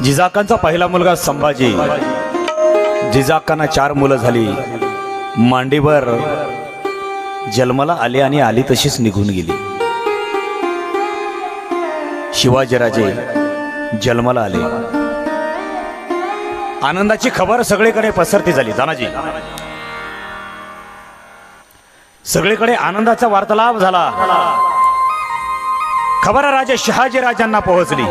जिजाकांचा पहिला मुलगा संभाजी. जिजाकांना 4 मुलं झाली. मांडीवर जन्माला आली आणि आली तशीच निघून गेली. शिवाजीराजे जन्माला आले. आनंदाची खबर सगळीकडे पसरती झाली. तानाजी, सगळीकडे आनंदाचा वार्तालाप झाला. खबर राजे शहाजीराजांना पोहोचली.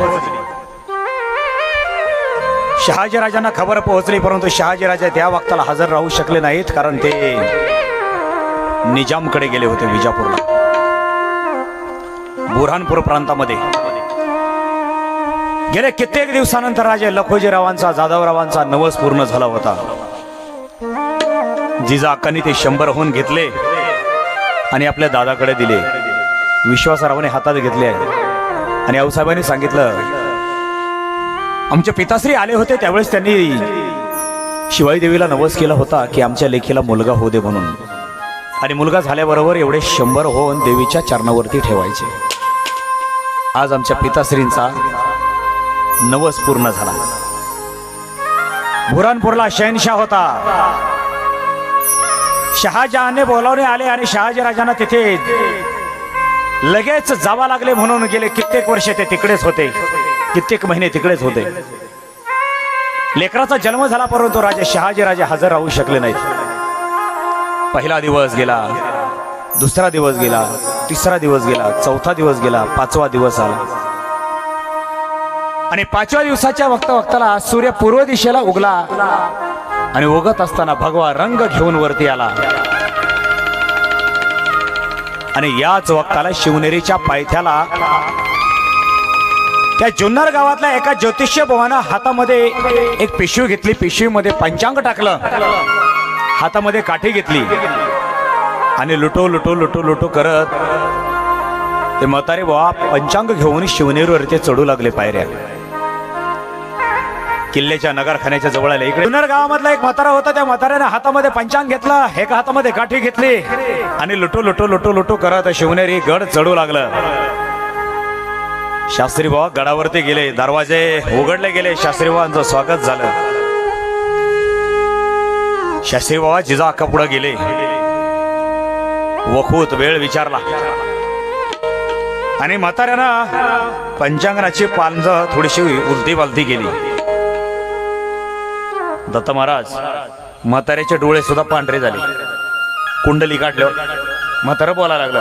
शहाजीराजांना खबर पोहोचली, परंतु शहाजीराजे त्या वक्ताला हजर राहू शकले नाहीत, कारण ते निजामकडे गेले होते. विजापूरला, बुऱ्हाणपूर प्रांतामध्ये गेले. कित्येक दिवसानंतर राजे लखोजीरावांचा, जाधवरावांचा नवस पूर्ण झाला होता. जिजाकांनी ते 100 घेतले आणि आपल्या दादाकडे दिले. विश्वासरावाने हातात घेतले आणि आऊसाहेबांनी सांगितलं, आमचे पिताश्री आले होते त्यावेळेस त्यांनी शिवाई देवीला नवस केला होता की आमच्या लेखीला मुलगा होऊ दे म्हणून, आणि मुलगा झाल्याबरोबर एवढे 100 होऊन देवीच्या चरणावरती ठेवायचे. आज आमच्या पिताश्रींचा नवस पूर्ण झाला. बुऱ्हाणपूरला शहनशाह होता. शहाजहानने बोलावणे आले आणि शहाजीराजांना तिथे लगेच जावा लागले. म्हणून गेले कित्येक वर्ष ते तिकडेच होते, कित्येक महिने तिकडेच होते. लेकराचा जन्म झाला, परंतु राजे शहाजीराजे हजर राहू शकले नाहीत. पहिला दिवस गेला, दुसरा दिवस गेला, तिसरा दिवस गेला, चौथा दिवस गेला, 5वा दिवस आला. आणि 5व्या दिवसाच्या वक्ताला सूर्य पूर्व दिशेला उगला आणि उगत असताना भगवा रंग घेऊन वरती आला. आणि याच वक्ताला शिवनेरीच्या पायथ्याला त्या जुन्नर गावातल्या एका ज्योतिष्य बुवानं हातामध्ये एक पिशवी घेतली. पिशवीमध्ये पंचांग टाकलं, हातामध्ये काठी घेतली आणि लुटो करत ते म्हातारे बुवा पंचांग घेऊन शिवनेरीवरती चढू लागले पायऱ्या. किल्ल्याच्या नगरखान्याच्या जवळ आले. इकडे जुन्नर गावामधला एक म्हातारा होता. त्या म्हाताऱ्याने हातामध्ये पंचांग घेतलं, एका हातामध्ये काठी घेतली आणि लुटो करत शिवनेरी गड चढू लागलं. शास्त्री बाबा गडावरती गेले, दरवाजे उघडले गेले. शास्त्री बाबांचं स्वागत झालं. शास्त्री बाबा जिजाका पुढे गेले. वखूत वेळ विचारला आणि म्हाताऱ्यानं पंचांगणाची पानज थोडीशी उलटी पालती केली. दत्त महाराज, म्हाताऱ्याचे डोळे सुद्धा पांढरे झाले. कुंडली काढल्यावर म्हातारं बोलायला लागलं,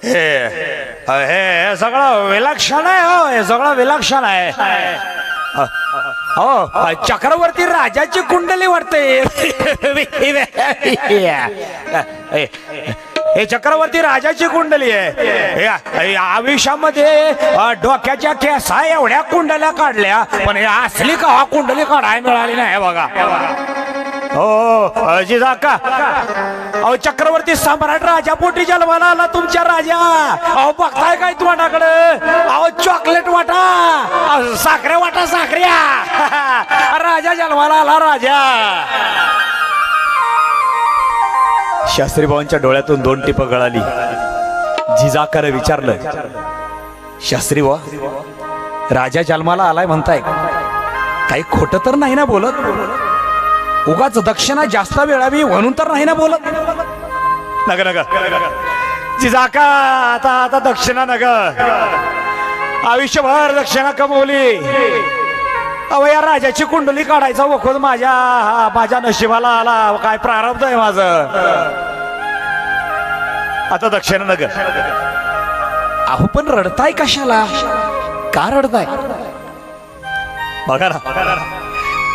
हे सगळं विलक्षण आहे हो, हे सगळं विलक्षण आहे हो. चक्रवर्ती राजाची कुंडली वाटते. हे चक्रवर्ती राजाची कुंडली आहे. आयुष्यामध्ये डोक्याच्या केसा एवढ्या कुंडल्या काढल्या, पण हे असली का कुंडली काढायला मिळाली नाही बघा. हो जिजाका, अहो चक्रवर्ती सम्राट राजा पोटी जन्माला आला तुमच्या राजा. अहो बघताय काय तोंडाकडे? अहो चॉकलेट वाटा, साखरे वाटा, साखऱ्या. राजा जन्माला आला राजा. शास्त्री बाबांच्या डोळ्यातून 2 टिपं गळाली. जिजाकाने विचारलं, शास्त्री बाबा, राजा जन्माला आलाय म्हणताय, काही खोटं तर नाही ना बोलत? उगाच दक्षिणा जास्त मिळावी म्हणून तर नाही ना बोलत? नका जिजाका, आता दक्षिणा नका. आयुष्यभर दक्षिणा कमवली. अहो या राजाची कुंडली काढायचा वखोद माझ्या नशिबाला आला. काय प्रारब्ध आहे माझं. आता दक्षिणा नगर. अहो पण रडताय कशाला? का रडताय? बघा ना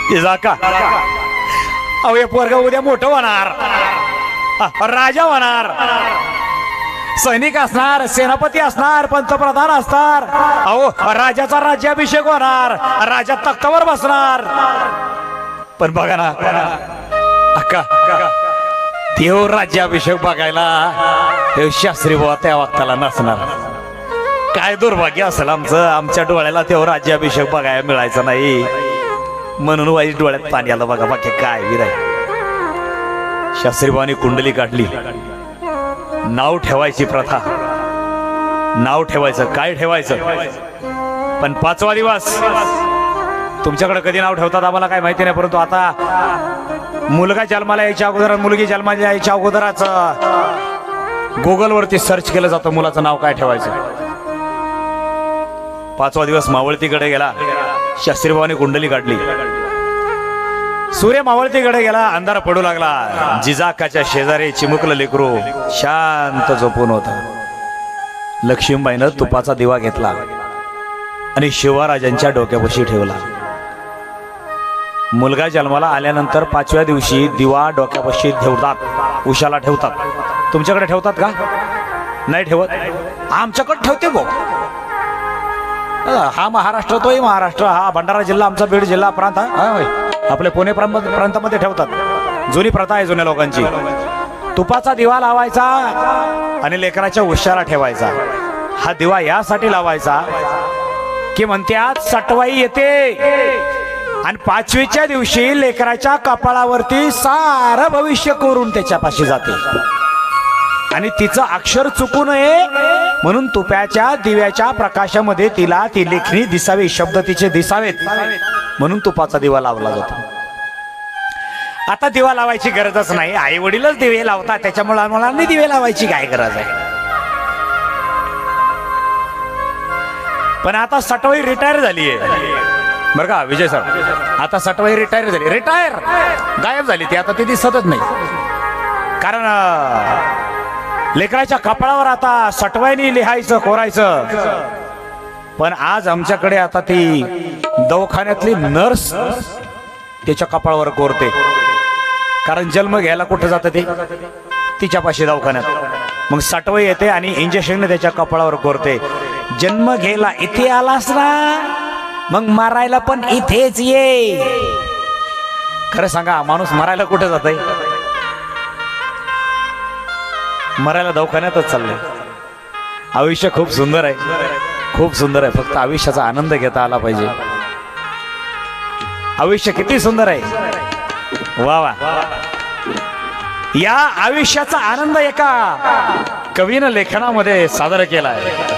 जिजाका, अहो हे पोरगा उद्या मोठं होणार, राजा होणार, सैनिक असणार, सेनापती असणार, पंतप्रधान असणार. अहो राजाचा राज्याभिषेक होणार, राजा तख्तावर बसणार. पण बघा ना अक्का, देव राज्याभिषेक बघायला शास्त्री बाबा त्या वक्ताला नसणार. काय दुर्भाग्य असेल आमचं. आमच्या डोळ्याला तेव्हा राज्याभिषेक बघायला मिळायचं नाही, म्हणून वाईट डोळ्यात पाणी आलं बघा. बाकी काय विराय. शास्त्री बाबांनी कुंडली काढली. नाव ठेवायची प्रथा, नाव ठेवायचं. काय ठेवायचं? पण 5वा दिवस तुमच्याकडे कधी नाव ठेवतात आम्हाला काय माहिती नाही, परंतु आता मुलगा जन्माला यायच्या अगोदर, मुलगी जन्माला यायच्या अगोदरच गुगलवरती सर्च केलं जातं मुलाचं नाव काय ठेवायचं. 5वा दिवस मावळतीकडे गेला, शास्त्रीभावाने कुंडली काढली, सूर्य मावळतीकडे गेला, अंधार पडू लागला. जिजाकाच्या शेजारी चिमुकलं लेकरू शांत झोपून होता. लक्ष्मीबाईनं तुपाचा दिवा घेतला आणि शिवराजांच्या डोक्यापाशी ठेवला. मुलगा जन्माला आल्यानंतर 5व्या दिवशी दिवा डोक्यापाशी ठेवतात, उशाला ठेवतात. तुमच्याकडे ठेवतात का? नाही ठेवत. आमच्याकडे ठेवते भाऊ. हा महाराष्ट्र, तोही महाराष्ट्र, हा भंडारा जिल्हा, आमचा बीड जिल्हा प्रांत, हा आपले पुणे प्रांतामध्ये ठेवतात. जुनी प्रथा आहे जुन्या लोकांची. तुपाचा दिवा लावायचा आणि लेकराच्या उशाला ठेवायचा. हा दिवा यासाठी लावायचा की म्हणत्यात सटवाई येते आणि 5वीच्या दिवशी लेकराच्या कपाळावरती सारं भविष्य कोरून त्याच्यापाशी जाते आणि तिचं अक्षर चुकू नये म्हणून तुपाच्या दिव्याच्या प्रकाशामध्ये तिला ती लेखणी दिसावी, शब्द तिचे दिसावेत म्हणून तुपाचा दिवा लावला जातो. आता दिवा लावायची गरजच नाही, आई वडीलच दिवे लावतात, त्याच्यामुळे मुलांनी दिवे लावायची काय गरज आहे. पण आता सटवाई रिटायर झाली आहे बरं का विजय सर. आता सटवाई रिटायर झाली, रिटायर गायब झाली ती, आता ती दिसतच नाही. कारण लेकराच्या कपाळावर आता सटवाईनी लिहायचं, कोरायचं. पण आज आमच्याकडे आता ती दवाखान्यातली नर्स त्याच्या कपाळावर कोरते. कारण जन्म घ्यायला कुठं जातं ते तिच्यापाशी दवाखान्यात. मग सटवाई येते आणि इंजेक्शन त्याच्या कपाळावर कोरते. जन्म घ्यायला इथे आलास ना, मग मारायला पण इथेच ये. खरं सांगा, माणूस मरायला कुठे जातंय? मरायला दवाखान्यातच चाललंय. आयुष्य खूप सुंदर आहे, खूप सुंदर आहे. फक्त आयुष्याचा आनंद घेता आला पाहिजे. आयुष्य किती सुंदर आहे, वा वा. या आयुष्याचा आनंद एका कवीनं लेखनामध्ये सादर केला आहे.